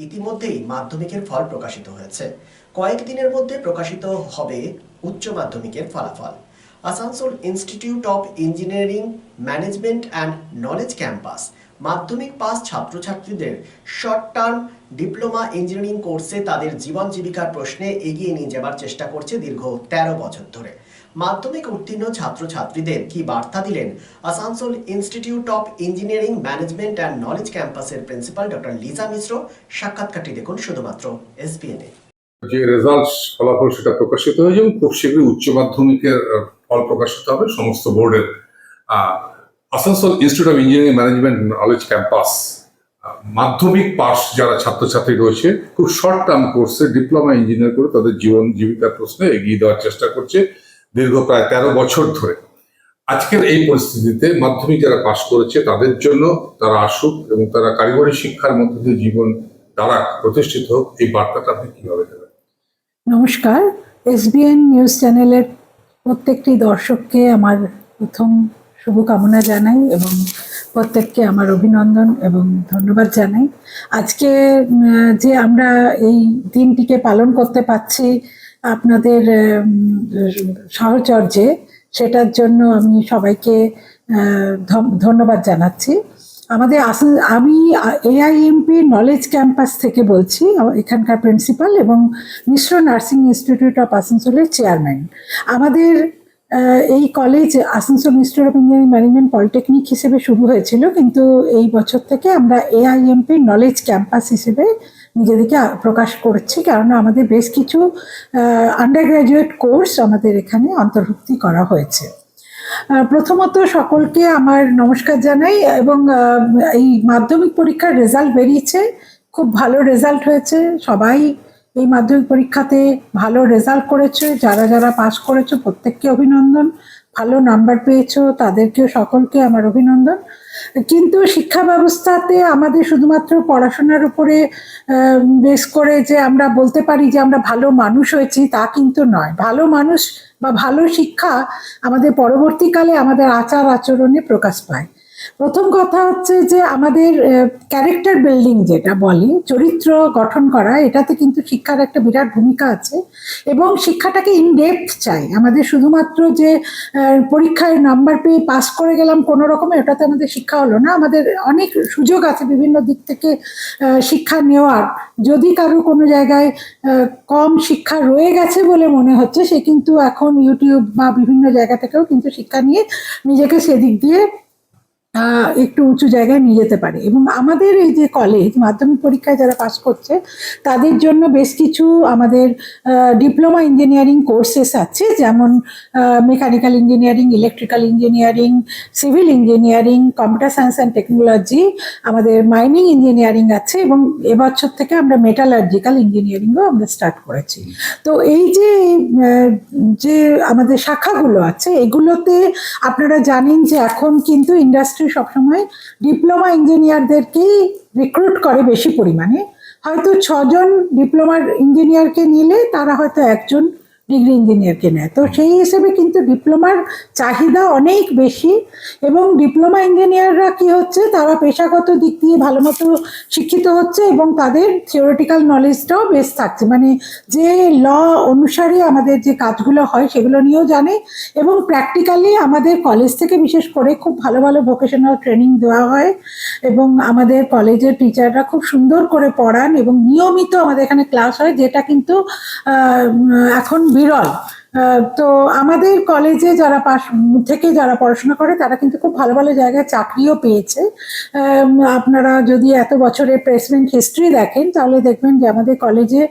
ইতিমধ্যেই মাধ্যমিকের ফল প্রকাশিত হয়েছে। কয়েকদিনের মধ্যে প্রকাশিত হবে উচ্চ মাধ্যমিকের ফলাফল। Asansol institute of engineering management and knowledge campus মাধ্যমিক পাস ছাত্রছাত্রীদের শর্ট টার্ম ডিপ্লোমা ইঞ্জিনিয়ারিং কোর্সে তাদের জীবন জীবিকার প্রশ্নে এগিয়ে নিয়ে যাবার চেষ্টা করছে দীর্ঘ ১৩ বছর ধরে। মাধ্যমিক উত্তীর্ণ ছাত্রছাত্রীদের কি বার্তা দিলেন Asansol institute of engineering management and knowledge ক্যাম্পাসের প্রিন্সিপাল ডক্টর লিজা মিশ্র? সাক্ষাৎকারটি দেখুন শুধুমাত্র এসবিএনে। যে রেজাল্ট ফলাফল সেটা প্রকাশিত হয়েছে এবং খুব শীঘ্রই উচ্চ মাধ্যমিকের ফল প্রকাশিত হবে সমস্ত বোর্ডের। Asansol institute of engineering management knowledge campus মাধ্যমিক পাস যারা ছাত্রছাত্রী রয়েছে খুব শর্ট টার্ম কোর্সে ডিপ্লোমা ইঞ্জিনিয়ার করে তাদের জীবন জীবিকার প্রশ্নে এগিয়ে দেওয়ার চেষ্টা করছে দীর্ঘ প্রায় ১৩ বছর ধরে। আজকের এই পরিস্থিতিতে মাধ্যমিক যারা পাশ করেছে তাদের জন্য তারা আসুক এবং তারা কারিগরি শিক্ষার মধ্যে দিয়ে জীবন দ্বারা প্রতিষ্ঠিত হোক, এই বার্তাটা আপনি কিভাবে দেবেন? নমস্কার, এসবিএন নিউজ চ্যানেলের প্রত্যেকটি দর্শককে আমার প্রথম শুভকামনা জানাই এবং প্রত্যেককে আমার অভিনন্দন এবং ধন্যবাদ জানাই। আজকে যে আমরা এই দিনটিকে পালন করতে পারছি আপনাদের সাহচর্যে, সেটার জন্য আমি সবাইকে ধন্যবাদ জানাচ্ছি। আমি এআইএমপি নলেজ ক্যাম্পাস থেকে বলছি, এখানকার প্রিন্সিপাল এবং মিশ্র নার্সিং ইনস্টিটিউট অফ আসানসোলের চেয়ারম্যান। আমাদের এই college Asansol institute of engineering management polytechnic হিসেবে শুরু হয়েছিল, কিন্তু এই বছর থেকে আমরা এআইএমপি নলেজ ক্যাম্পাস হিসেবে নিজেদেরকে প্রকাশ করছি, কারণ আমাদের বেশ কিছু আন্ডার গ্র্যাজুয়েট কোর্স আমাদের এখানে অন্তর্ভুক্তি করা হয়েছে। প্রথমত সকলকে আমার নমস্কার জানাই এবং এই মাধ্যমিক পরীক্ষার রেজাল্ট বেরিয়েছে, খুব ভালো রেজাল্ট হয়েছে। সবাই এই মাধ্যমিক পরীক্ষাতে ভালো রেজাল্ট করেছে, যারা যারা পাস করেছো প্রত্যেককে অভিনন্দন। ভালো নাম্বার পেয়েছো তাদেরকেও সকলকে আমার অভিনন্দন। কিন্তু শিক্ষা ব্যবস্থাতে আমাদের শুধুমাত্র পড়াশোনার উপরে বেস করে যে আমরা বলতে পারি যে আমরা ভালো মানুষ হয়েছি তা কিন্তু নয়। ভালো মানুষ বা ভালো শিক্ষা আমাদের পরবর্তীকালে আমাদের আচার আচরণে প্রকাশ পায়। প্রথম কথা হচ্ছে যে আমাদের ক্যারেক্টার বিল্ডিং যেটা বলে, চরিত্র গঠন করা, এটাতে কিন্তু শিক্ষার একটা বিরাট ভূমিকা আছে এবং শিক্ষাটাকে ইনডেপথ চাই। আমাদের শুধুমাত্র যে পরীক্ষায় নাম্বার পেয়ে পাস করে গেলাম কোনো রকমে, ওটাতে আমাদের শিক্ষা হলো না। আমাদের অনেক সুযোগ আছে বিভিন্ন দিক থেকে শিক্ষা নেওয়ার। যদি কারো কোনো জায়গায় কম শিক্ষা রয়ে গেছে বলে মনে হচ্ছে, সে কিন্তু এখন ইউটিউব বা বিভিন্ন জায়গা থেকেও কিন্তু শিক্ষা নিয়ে নিজেকে সেদিক দিয়ে একটু উঁচু জায়গায় নিয়ে যেতে পারে। এবং আমাদের এই যে কলেজ মাধ্যমিক পরীক্ষায় যারা পাস করছে তাদের জন্য বেশ কিছু আমাদের ডিপ্লোমা ইঞ্জিনিয়ারিং কোর্সেস আছে, যেমন mechanical engineering, electrical engineering, civil engineering, computer science and technology, আমাদের মাইনিং ইঞ্জিনিয়ারিং আছে এবং এবছর থেকে আমরা মেটালার্জিক্যাল ইঞ্জিনিয়ারিংও আমরা স্টার্ট করেছি। তো এই যে আমাদের শাখাগুলো আছে এগুলোতে আপনারা জানেন যে এখন কিন্তু ইন্ডাস্ট্রি সবসময় ডিপ্লোমা ইঞ্জিনিয়ারদেরকেই রিক্রুট করে বেশি পরিমাণে। হয়তো 6 জন ডিপ্লোমার ইঞ্জিনিয়ারকে নিলে তারা হয়তো 1 জন ডিগ্রি ইঞ্জিনিয়ারকে নেয়। তো সেই হিসেবে কিন্তু ডিপ্লোমার চাহিদা অনেক বেশি এবং ডিপ্লোমা ইঞ্জিনিয়াররা কি হচ্ছে, তারা পেশাগত দিক দিয়ে ভালো মতো শিক্ষিত হচ্ছে এবং তাদের থিওরিটিক্যাল নলেজটাও বেশ থাকছে, মানে যে ল অনুসারে আমাদের যে কাজগুলো হয় সেগুলো নিয়েও জানে এবং প্র্যাকটিক্যালি আমাদের কলেজ থেকে বিশেষ করে খুব ভালো ভালো ভোকেশনাল ট্রেনিং দেওয়া হয় এবং আমাদের কলেজের টিচাররা খুব সুন্দর করে পড়ান এবং নিয়মিত আমাদের এখানে ক্লাস হয়, যেটা কিন্তু এখন বিরল। তো আমাদের কলেজে যারা যারা পড়াশোনা করে তারা কিন্তু খুব ভালো ভালো জায়গায় চাকরিও পেয়েছে। আপনারা যদি এত বছরের প্লেসমেন্ট হিস্ট্রি দেখেন তাহলে দেখবেন যে আমাদের কলেজে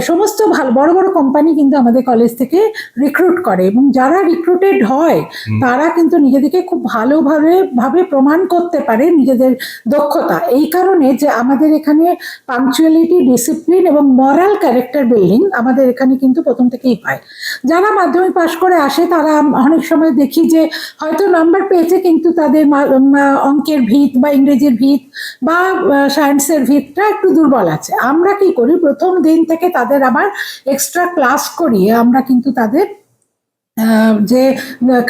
সমস্ত বড় বড় কোম্পানি কিন্তু আমাদের কলেজ থেকে রিক্রুট করে এবং যারা রিক্রুটেড হয় তারা কিন্তু নিজেদেরকে খুব ভালোভাবে প্রমাণ করতে পারে নিজেদের দক্ষতা। এই কারণে যে আমাদের এখানে পাংচুয়ালিটি, ডিসিপ্লিন এবং মরাল ক্যারেক্টার বিল্ডিং আমাদের এখানে কিন্তু প্রথম থেকেই পায়। যারা মাধ্যমিক পাশ করে আসে তারা অনেক সময় দেখি যে হয়তো নাম্বার পেয়েছে কিন্তু তাদের অঙ্কের ভিত বা ইংরেজির ভিত বা সায়েন্সের ভিতটা একটু দুর্বল আছে। আমরা কি করি, প্রথম দিন থেকে তাদের আবার এক্সট্রা ক্লাস করিয়ে আমরা কিন্তু তাদের যে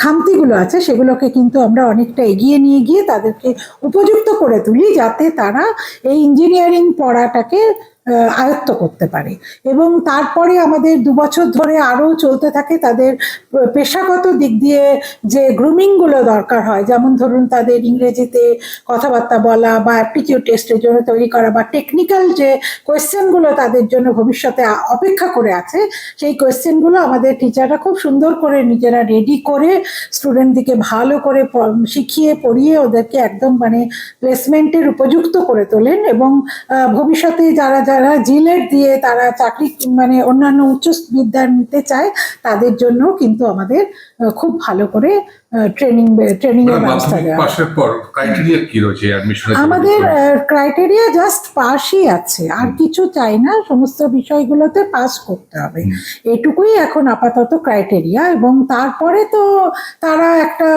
খামতিগুলো আছে সেগুলোকে কিন্তু আমরা অনেকটা এগিয়ে নিয়ে গিয়ে তাদেরকে উপযুক্ত করে তুলি, যাতে তারা এই ইঞ্জিনিয়ারিং পড়াটাকে আয়ত্ত করতে পারে। এবং তারপরে আমাদের 2 বছর ধরে আরও চলতে থাকে তাদের পেশাগত দিক দিয়ে যে গ্রুমিংগুলো দরকার হয়, যেমন ধরুন তাদের ইংরেজিতে কথাবার্তা বলা বা অ্যাপটিটিউড টেস্টের জন্য তৈরি করা বা টেকনিক্যাল যে কোয়েশ্চেনগুলো তাদের জন্য ভবিষ্যতে অপেক্ষা করে আছে, সেই কোয়েশ্চেনগুলো আমাদের টিচাররা খুব সুন্দর করে নিজেরা রেডি করে স্টুডেন্টদেরকে ভালো করে শিখিয়ে পড়িয়ে ওদেরকে একদম মানে প্লেসমেন্টের উপযুক্ত করে তোলেন। এবং ভবিষ্যতে যারা যারা জিলেট দিয়ে তারা চাকরি মানে অন্যান্য উচ্চ বিদ্যা নিতে চায় তাদের জন্য কিন্তু আমাদের খুব ভালো করে ট্রেনিং এর ব্যবস্থা দেওয়া হয়। পাশের পর ক্রাইটেরিয়া কি রয়েছে অ্যাডমিশনের? আমাদের ক্রাইটেরিয়া জাস্ট পাসই আছে, আর কিছু চাই না, সমস্ত বিষয়গুলোতে পাস করতে হবে, এটুকুই এখন আপাতত ক্রাইটেরিয়া। এবং তারপরে তো তারা একটা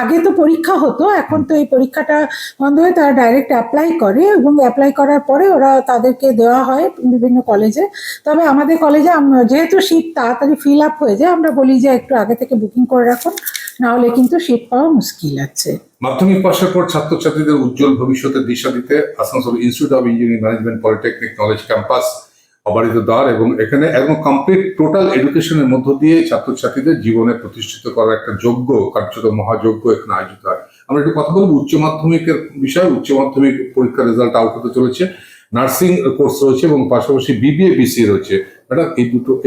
আগে তো পরীক্ষা হতো, এখন তো এই পরীক্ষাটা বন্ধ হয়ে তারা ডাইরেক্ট অ্যাপ্লাই করে এবং অ্যাপ্লাই করার পরে ওরা তাদেরকে দেওয়া হয় বিভিন্ন কলেজে। তবে আমাদের কলেজে যেহেতু সিট তাড়াতাড়ি ফিল আপ হয়ে যায়, আমরা বলি যে একটু আগে থেকে বুকিং করে রাখুন, নাহলে কিন্তু সিট পাওয়া মুশকিল আছে। মাধ্যমিক পাশের পর ছাত্রছাত্রীদের উজ্জ্বল ভবিষ্যতের দিশা দিতে Asansol institute of engineering management polytechnic knowledge campus অবারিত দ্বার এবং এখানে একদম কমপ্লিট টোটাল এডুকেশনের মধ্য দিয়ে ছাত্রছাত্রীদের জীবনে প্রতিষ্ঠিত করার একটা যোগ্য কার্যত মহাযজ্ঞ এখানে আয়োজিত হয়। আমরা একটু কথা বলবো উচ্চ মাধ্যমিকের বিষয়ে। উচ্চ মাধ্যমিক পরীক্ষার রেজাল্ট আউট হতে চলেছে, নার্সিং কোর্স রয়েছে এবং পাশাপাশি বিবিএ বিসিএ রয়েছে। ম্যাডাম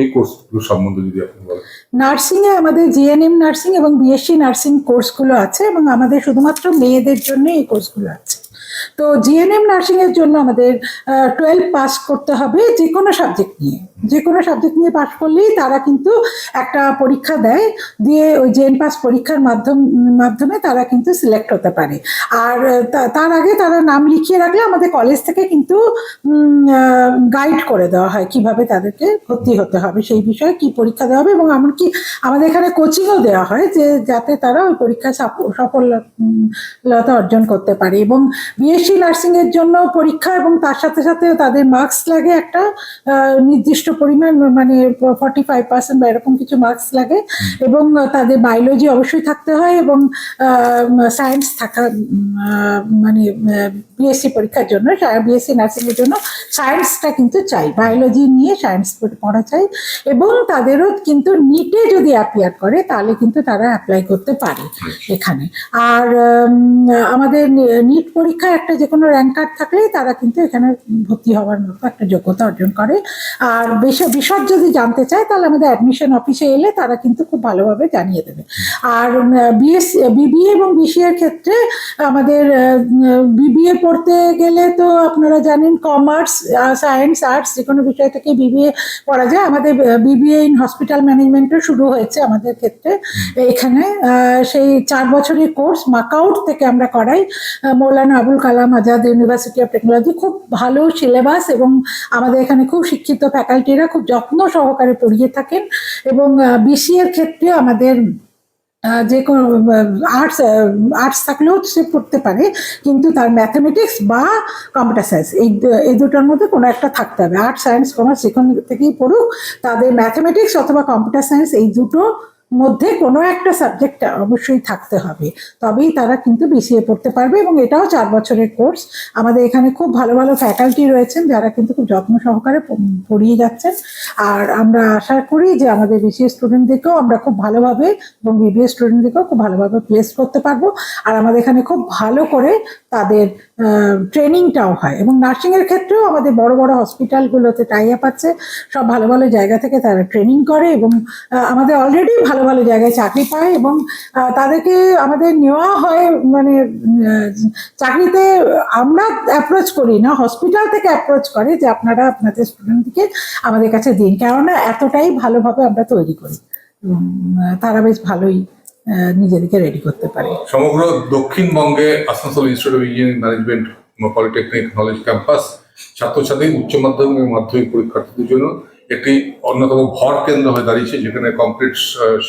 এই কোর্সগুলো সম্বন্ধে যদি আপনি বলেন। নার্সিংয়ে আমাদের জিএনএম নার্সিং এবং বিএসসি নার্সিং কোর্সগুলো আছে এবং আমাদের শুধুমাত্র মেয়েদের জন্য এই কোর্সগুলো আছে। তো জিএনএম নার্সিংয়ের জন্য আমাদের 12 পাস করতে হবে যে কোনো সাবজেক্ট নিয়ে পাস করলেই তারা কিন্তু একটা পরীক্ষা দেয়, দিয়ে ওই জেএন পাস পরীক্ষার মাধ্যমে তারা কিন্তু সিলেক্ট হতে পারে। আর তার আগে তারা নাম লিখিয়ে রাখলে আমাদের কলেজ থেকে কিন্তু গাইড করে দেওয়া হয় কিভাবে তাদেরকে ভর্তি হতে হবে, সেই বিষয়ে কি পরীক্ষা দেওয়া হবে। এবং এমনকি আমাদের এখানে কোচিংও দেওয়া হয় যে যাতে তারা ওই পরীক্ষায় সফলতা অর্জন করতে পারে। এবং বিএসসি নার্সিংয়ের জন্য পরীক্ষা এবং তার সাথে সাথে তাদের মার্কস লাগে একটা নির্দিষ্ট পরিমাণ, মানে 45% বা এরকম কিছু মার্কস লাগে। এবং তাদের বায়োলজি অবশ্যই থাকতে হয় এবং সায়েন্স থাকা মানে বিএসসি পরীক্ষার জন্য, বিএসসি নার্সিংয়ের জন্য সায়েন্সটা কিন্তু চাই, বায়োলজি নিয়ে সায়েন্স পড়া চাই। এবং তাদেরও কিন্তু নিটে যদি অ্যাপিয়ার করে তাহলে কিন্তু তারা অ্যাপ্লাই করতে পারে এখানে। আর আমাদের নিট পরীক্ষায় একটা যে কোনো র্যাঙ্ক কার্ড থাকলেই তারা কিন্তু এখানে ভর্তি হওয়ার মতো একটা যোগ্যতা অর্জন করে। আর বিশদ যদি জানতে চায় তাহলে আমাদের অ্যাডমিশন অফিসে এলে তারা কিন্তু খুব ভালোভাবে জানিয়ে দেবে। আর বিবিএ এবং বিসিএ এর ক্ষেত্রে আমাদের বিবিএ পড়তে গেলে তো আপনারা জানেন কমার্স, সায়েন্স, আর্টস যে কোনো বিষয় থেকে বিবিএ পড়া যায়। আমাদের বিবিএ ইন হসপিটাল ম্যানেজমেন্টও শুরু হয়েছে আমাদের ক্ষেত্রে এখানে। সেই 4 বছরের কোর্স মাকাউট থেকে আমরা করাই, Maulana Abul Kalam Azad university of technology. খুব ভালো সিলেবাস এবং আমাদের এখানে খুব শিক্ষিত ফ্যাকাল্টিরা খুব যত্ন সহকারে পড়িয়ে থাকেন। এবং বিসিএ এর ক্ষেত্রে আমাদের যে কোনো আর্টস থাকলেও সে পড়তে পারে, কিন্তু তার ম্যাথামেটিক্স বা কম্পিউটার সায়েন্স এই দুটোর মধ্যে কোনো একটা থাকতে হবে। আর্টস, সায়েন্স, কমার্স যেখান থেকেই পড়ুক তাদের ম্যাথামেটিক্স অথবা কম্পিউটার সায়েন্স এই দুটো মধ্যে কোনো একটা সাবজেক্ট অবশ্যই থাকতে হবে, তবেই তারা কিন্তু বিসিএ পড়তে পারবে। এবং এটাও 4 বছরের কোর্স। আমাদের এখানে খুব ভালো ভালো ফ্যাকাল্টি রয়েছেন যারা কিন্তু খুব যত্ন সহকারে পড়িয়ে যাচ্ছেন। আর আমরা আশা করি যে আমাদের বিসিএ স্টুডেন্টদেরকেও আমরা খুব ভালোভাবে এবং বিবিএ স্টুডেন্টদেরকেও খুব ভালোভাবে প্লেস করতে পারবো। আর আমাদের এখানে খুব ভালো করে তাদের ট্রেনিংটাও হয়। এবং নার্সিংয়ের ক্ষেত্রেও আমাদের বড় বড় হসপিটালগুলোতে টাই আপ আছে, সব ভালো ভালো জায়গা থেকে তারা ট্রেনিং করে এবং আমাদের অলরেডি ভালো ভালো জায়গায় চাকরি পায়। এবং তাদেরকে আমাদের নেওয়া হয়, মানে চাকরিতে আমরা অ্যাপ্রোচ করি না, হসপিটাল থেকে অ্যাপ্রোচ করে যে আপনারা আপনাদের স্টুডেন্টকে আমাদের কাছে দিন, কেননা এতটাই ভালোভাবে আমরা তৈরি করি। তারা বেশ ভালোই নিজেদেরকে রেডি করতে পারে। সমগ্র দক্ষিণবঙ্গে Asansol institute of engineering management polytechnic knowledge campus ছাত্রছাত্রী উচ্চ মাধ্যমিক এবং মাধ্যমিক পরীক্ষার্থীদের জন্য একটি অন্যতম ভর কেন্দ্র হয়ে দাঁড়িয়েছে, যেখানে কমপ্লিট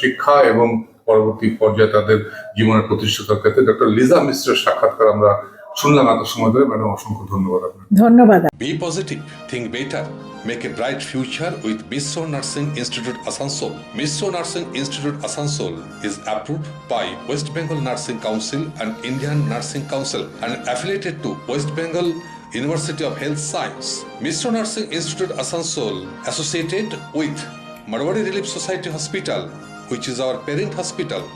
শিক্ষা এবং পরবর্তী পর্যায়ে তাদের জীবনের প্রতিষ্ঠাতার ক্ষেত্রে ডক্টর লিজা মিশ্রের সাক্ষাৎকার আমরা শুনলাম এত সময় ধরে। ম্যাডাম অসংখ্য ধন্যবাদ আপনাকে। ধন্যবাদ। Be positive, think better, make a bright future with Misro Nursing Institute Asansol. Misro Nursing Institute Asansol is approved by West Bengal Nursing Council and Indian Nursing Council and affiliated to West Bengal University of Health Science, Mr. Nursing Institute Asansol, associated with Marwari Relief Society Hospital, which is our parent hospital,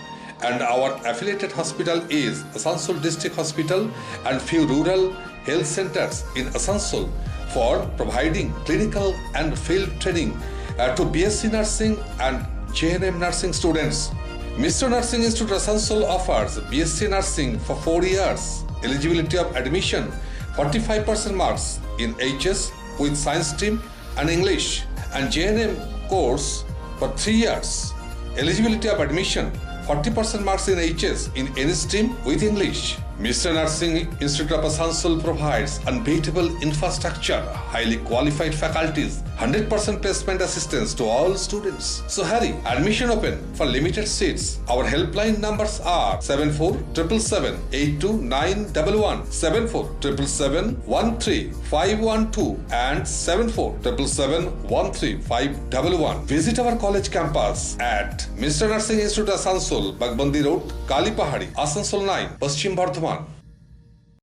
and our affiliated hospital is Asansol District Hospital and few rural health centers in Asansol for providing clinical and field training to BSc Nursing and JNM Nursing students. Mr. Nursing Institute Asansol offers BSc Nursing for 4 years. Eligibility of admission 45% marks in HS with science stream and English, and JNM course for 3 years. Eligibility of admission 40% marks in HS in any stream with English. Mr. Nursing Institute of Asansol provides unbeatable infrastructure, highly qualified faculties, 100% placement assistance to all students. So hurry, admission open for limited seats. Our helpline numbers are 7477782911, 7477713512 and 7477713511. Visit our college campus at Mr. Nursing Institute Asansol, Bagbandi Road, Kalipahari, Asansol 9, Paschim Bardhaman.